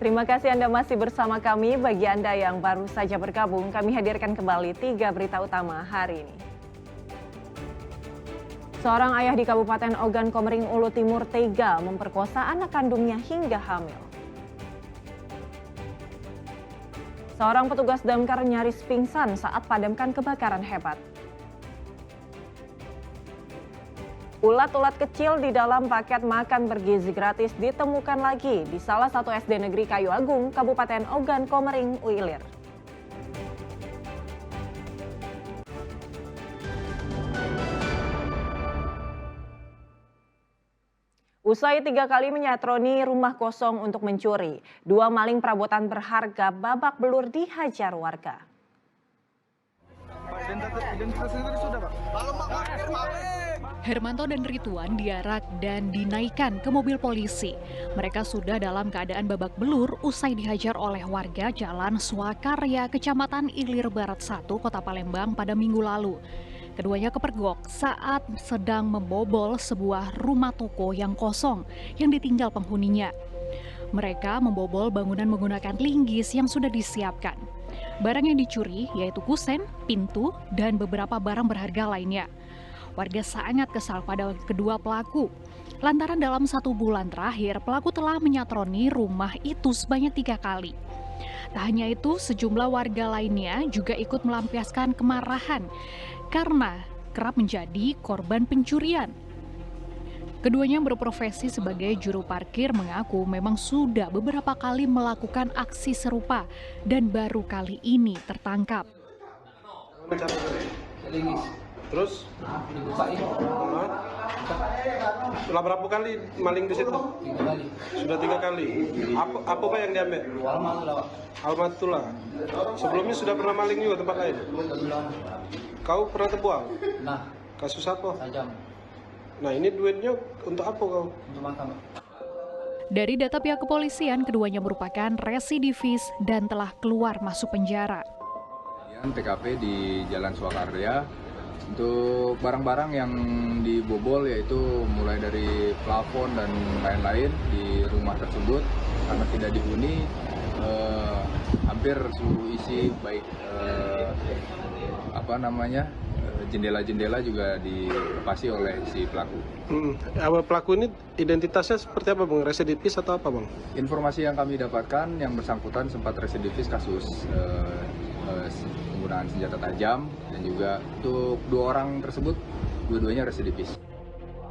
Terima kasih Anda masih bersama kami. Bagi Anda yang baru saja bergabung, kami hadirkan kembali 3 berita utama hari ini. Seorang ayah di Kabupaten Ogan Komering Ulu Timur tega memperkosa anak kandungnya hingga hamil. Seorang petugas damkar nyaris pingsan saat padamkan kebakaran hebat. Ulat-ulat kecil di dalam paket makan bergizi gratis ditemukan lagi di salah satu SD Negeri Kayu Agung, Kabupaten Ogan Komering Ilir. Usai 3 kali menyatroni rumah kosong untuk mencuri, 2 maling perabotan berharga babak belur dihajar warga. Hermanto dan Rituan diarak dan dinaikkan ke mobil polisi. Mereka sudah dalam keadaan babak belur usai dihajar oleh warga Jalan Swakarya, Kecamatan Ilir Barat 1, Kota Palembang pada Minggu lalu. Keduanya kepergok saat sedang membobol sebuah rumah toko yang kosong yang ditinggal penghuninya. Mereka membobol bangunan menggunakan linggis yang sudah disiapkan. Barang yang dicuri yaitu kusen, pintu, dan beberapa barang berharga lainnya. Warga sangat kesal pada kedua pelaku. Lantaran dalam 1 bulan terakhir, pelaku telah menyatroni rumah itu sebanyak 3 kali. Tak hanya itu, sejumlah warga lainnya juga ikut melampiaskan kemarahan karena kerap menjadi korban pencurian. Keduanya yang berprofesi sebagai juru parkir mengaku memang sudah beberapa kali melakukan aksi serupa dan baru kali ini tertangkap. Terus? Sudah berapa kali maling di situ? 3 kali. Sudah 3 kali. Apa Pak yang diambil? Almatullah. Sebelumnya sudah pernah maling juga tempat lain? Kau pernah terbuang? Nah, Kasus apa? tajam. Nah ini duitnya untuk apa kau? Untuk makan. Dari data pihak kepolisian, keduanya merupakan residivis dan telah keluar masuk penjara. TKP di Jalan Swakarya. Untuk barang-barang yang dibobol yaitu mulai dari plafon dan lain-lain di rumah tersebut karena tidak dihuni, hampir seluruh isi baik jendela-jendela juga dilepasi oleh si pelaku. Pelaku ini identitasnya seperti apa Bang? Residivis atau apa Bang? Informasi yang kami dapatkan yang bersangkutan sempat residivis kasus penggunaan senjata tajam dan juga untuk 2 orang tersebut dua-duanya residivis.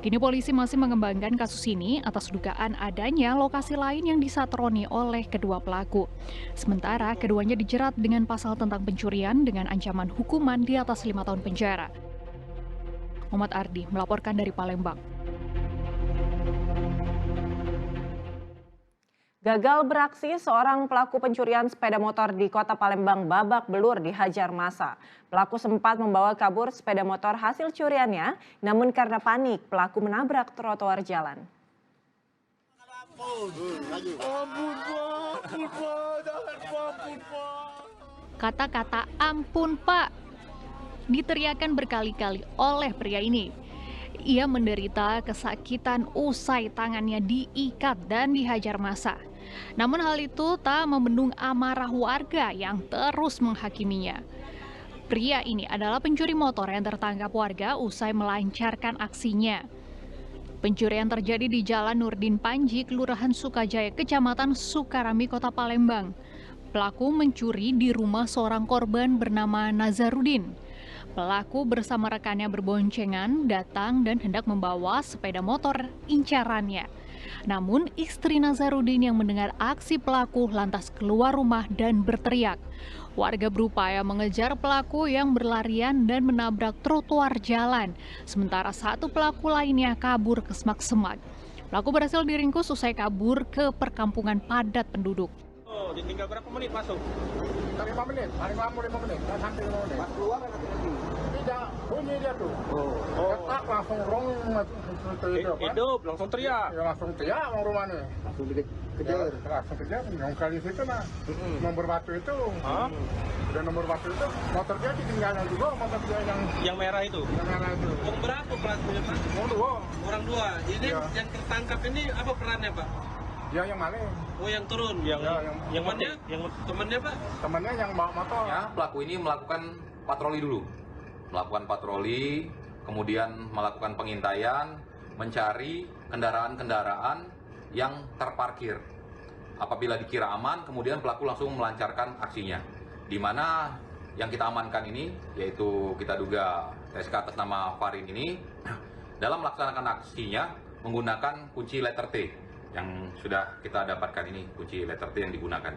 Kini polisi masih mengembangkan kasus ini atas dugaan adanya lokasi lain yang disatroni oleh kedua pelaku. Sementara keduanya dijerat dengan pasal tentang pencurian dengan ancaman hukuman di atas 5 tahun penjara. Muhammad Ardi melaporkan dari Palembang. Gagal beraksi, seorang pelaku pencurian sepeda motor di Kota Palembang babak belur dihajar massa. Pelaku sempat membawa kabur sepeda motor hasil curiannya, namun karena panik, pelaku menabrak trotoar jalan. Kata-kata "ampun Pak" diteriakan berkali-kali oleh pria ini. Ia menderita kesakitan usai tangannya diikat dan dihajar massa. Namun hal itu tak membendung amarah warga yang terus menghakiminya. Pria ini adalah pencuri motor yang tertangkap warga usai melancarkan aksinya. Pencurian terjadi di Jalan Nurdin Panji, Kelurahan Sukajaya, Kecamatan Sukarami, Kota Palembang. Pelaku mencuri di rumah seorang korban bernama Nazarudin. Pelaku bersama rekannya berboncengan datang dan hendak membawa sepeda motor incarannya. Namun istri Nazarudin yang mendengar aksi pelaku lantas keluar rumah dan berteriak. Warga berupaya mengejar pelaku yang berlarian dan menabrak trotoar jalan. Sementara satu pelaku lainnya kabur ke semak-semak. Pelaku berhasil diringkus usai kabur ke perkampungan padat penduduk. Ditinggal berapa menit masuk? 5 menit, paling lama 5 menit, sampai 5 menit. Pas keluar Tidak, bunyi dia tuh. Ketak langsung rong. hidup, langsung teriak. Ya langsung teriak orang rumahnya. Langsung dikejar. Langsung kejar, yang kali situ nah. Nomor batu itu. Udah nomor batu itu, motor dia ditinggalnya juga, motor dia Yang merah itu? yang merah itu. Orang berapa pelakunya Pak? Orang dua. Orang 2. Ini Iya. yang tertangkap ini apa perannya Pak? Dia yang maling. Oh, yang turun, yang mana? Yang temannya Pak? Temannya yang bawa motor. Ya, pelaku ini melakukan patroli dulu. Melakukan patroli, kemudian melakukan pengintaian, mencari kendaraan-kendaraan yang terparkir. Apabila dikira aman, kemudian pelaku langsung melancarkan aksinya. Di mana yang kita amankan ini, yaitu kita duga TSK atas nama Farin ini, dalam melaksanakan aksinya menggunakan kunci letter T yang sudah kita dapatkan ini, kunci letter T yang digunakan.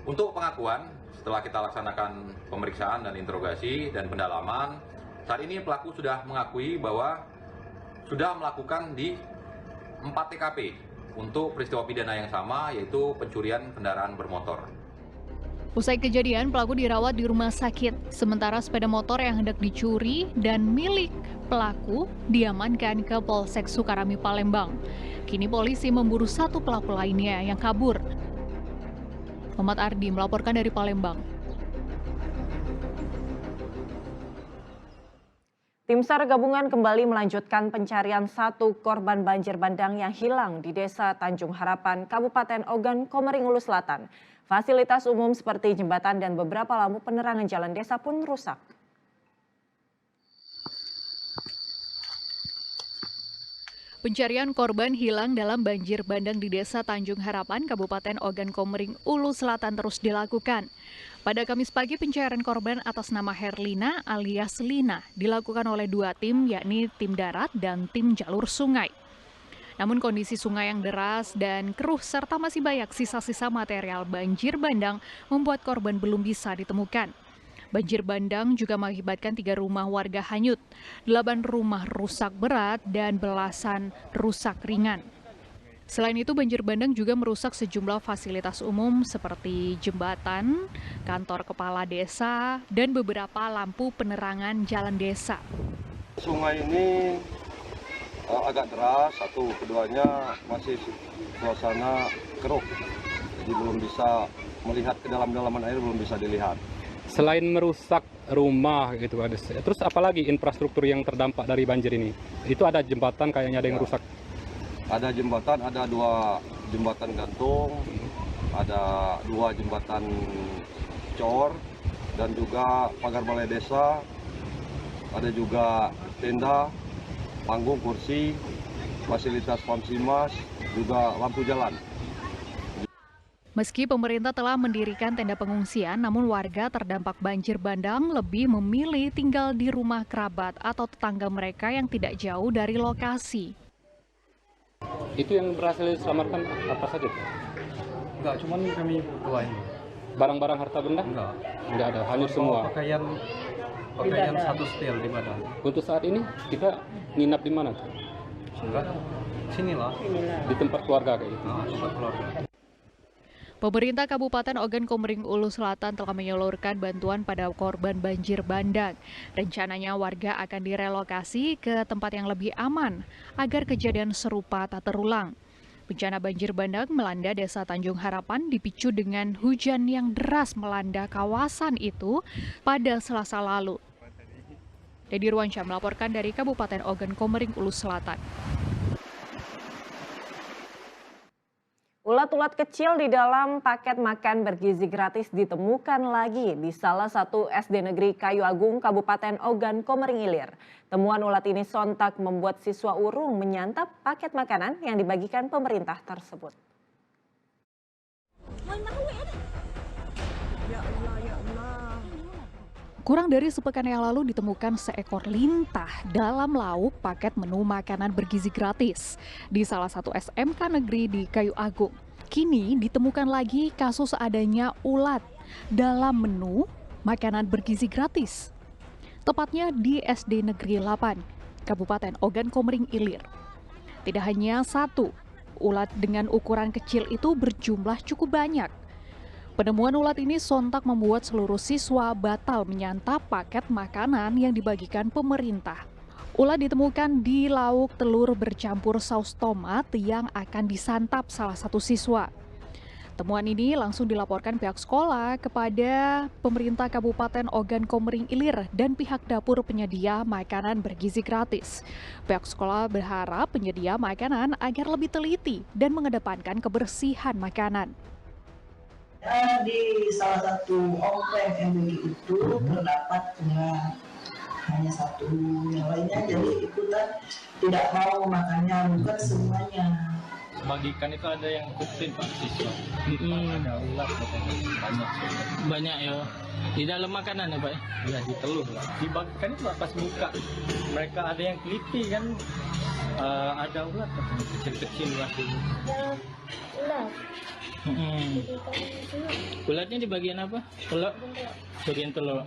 Untuk pengakuan, setelah kita laksanakan pemeriksaan dan interogasi dan pendalaman, saat ini pelaku sudah mengakui bahwa sudah melakukan di 4 TKP untuk peristiwa pidana yang sama, yaitu pencurian kendaraan bermotor. Usai kejadian, pelaku dirawat di rumah sakit, sementara sepeda motor yang hendak dicuri dan milik pelaku diamankan ke Polsek Sukarami, Palembang. Kini polisi memburu satu pelaku lainnya yang kabur. Muhammad Ardi melaporkan dari Palembang. Tim SAR gabungan kembali melanjutkan pencarian satu korban banjir bandang yang hilang di Desa Tanjung Harapan, Kabupaten Ogan Komering Ulu Selatan. Fasilitas umum seperti jembatan dan beberapa lampu penerangan jalan desa pun rusak. Pencarian korban hilang dalam banjir bandang di Desa Tanjung Harapan, Kabupaten Ogan Komering Ulu Selatan terus dilakukan. Pada Kamis pagi, pencarian korban atas nama Herlina alias Lina dilakukan oleh 2 tim, yakni tim darat dan tim jalur sungai. Namun kondisi sungai yang deras dan keruh serta masih banyak sisa-sisa material banjir bandang membuat korban belum bisa ditemukan. Banjir bandang juga mengakibatkan 3 rumah warga hanyut, 8 rumah rusak berat, dan belasan rusak ringan. Selain itu, banjir bandang juga merusak sejumlah fasilitas umum seperti jembatan, kantor kepala desa, dan beberapa lampu penerangan jalan desa. Sungai ini agak deras, satu, keduanya masih suasana keruh, jadi belum bisa melihat ke dalam-dalaman air, belum bisa dilihat. Selain merusak rumah gitu, terus apalagi infrastruktur yang terdampak dari banjir ini? Itu ada jembatan kayaknya ada yang rusak. Ada jembatan, ada 2 jembatan gantung, ada 2 jembatan cor, dan juga pagar balai desa, ada juga tenda, panggung, kursi, fasilitas Pamsimas, juga lampu jalan. Meski pemerintah telah mendirikan tenda pengungsian, namun warga terdampak banjir bandang lebih memilih tinggal di rumah kerabat atau tetangga mereka yang tidak jauh dari lokasi. Itu yang berhasil diselamatkan apa saja? Enggak, cuma kami dua ini. Barang-barang harta benda? Enggak ada, hanyut semua. Pakaian 1 setel di badan. Untuk saat ini kita nginap di mana? Enggak, sinilah. Di tempat keluarga kayak gitu. Tempat keluarga. Pemerintah Kabupaten Ogan Komering Ulu Selatan telah menyalurkan bantuan pada korban banjir bandang. Rencananya warga akan direlokasi ke tempat yang lebih aman agar kejadian serupa tak terulang. Bencana banjir bandang melanda Desa Tanjung Harapan dipicu dengan hujan yang deras melanda kawasan itu pada Selasa lalu. Dedi Ruansyah melaporkan dari Kabupaten Ogan Komering Ulu Selatan. Ulat-ulat kecil di dalam paket makan bergizi gratis ditemukan lagi di salah satu SD Negeri Kayu Agung, Kabupaten Ogan Komering Ilir. Temuan ulat ini sontak membuat siswa urung menyantap paket makanan yang dibagikan pemerintah tersebut. Kurang dari sepekan yang lalu ditemukan seekor lintah dalam lauk paket menu makanan bergizi gratis di salah satu SMK negeri di Kayu Agung. Kini ditemukan lagi kasus adanya ulat dalam menu makanan bergizi gratis. Tepatnya di SD Negeri 8, Kabupaten Ogan Komering Ilir. Tidak hanya satu, ulat dengan ukuran kecil itu berjumlah cukup banyak. Penemuan ulat ini sontak membuat seluruh siswa batal menyantap paket makanan yang dibagikan pemerintah. Ulat ditemukan di lauk telur bercampur saus tomat yang akan disantap salah satu siswa. Temuan ini langsung dilaporkan pihak sekolah kepada pemerintah Kabupaten Ogan Komering Ilir dan pihak dapur penyedia makanan bergizi gratis. Pihak sekolah berharap penyedia makanan agar lebih teliti dan mengedepankan kebersihan makanan. Di salah satu ompeng MBG itu terdapat hanya satu, yang lainnya jadi ikutan tidak mau makannya, bukan semuanya. Bagikan itu ada yang kecil Pak siswa. Ada ulat banyak ya. Di dalam makanan ya Pak? Ya di telur lah. Dibagikan itu pas buka. Mereka ada yang teliti kan. Ada ulat kecil-kecil masih. Ulat. Ulatnya di bagian apa? Telur. Bagian telur.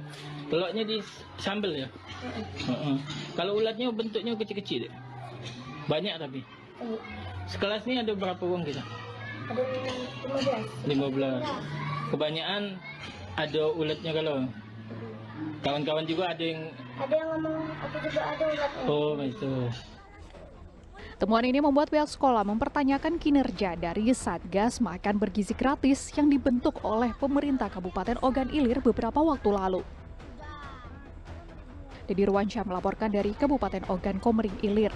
Telurnya di sambal ya. Kalau ulatnya bentuknya kecil-kecil. Banyak tapi. Sekelas ini ada berapa uang kita? Ada 15. Kebanyakan ada ulatnya kalau. Kawan-kawan juga ada yang ngomong aku juga ada ulatnya. Oh, itu. Temuan ini membuat pihak sekolah mempertanyakan kinerja dari Satgas Makan Bergizi Gratis yang dibentuk oleh pemerintah Kabupaten Ogan Ilir beberapa waktu lalu. Dedi Ruwansyah melaporkan dari Kabupaten Ogan Komering Ilir.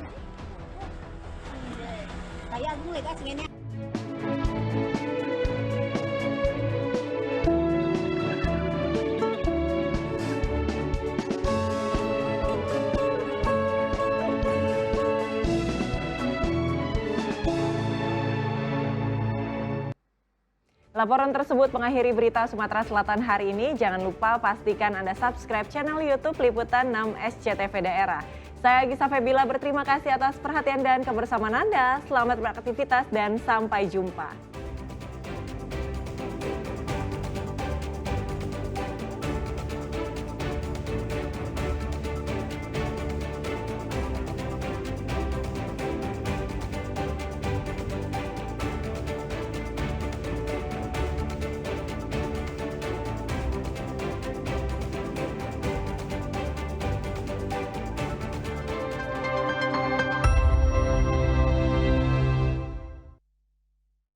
Laporan tersebut mengakhiri berita Sumatera Selatan hari ini. Jangan lupa pastikan Anda subscribe channel YouTube Liputan 6 SCTV Daerah. Saya Gisa Febila berterima kasih atas perhatian dan kebersamaan Anda. Selamat beraktivitas dan sampai jumpa.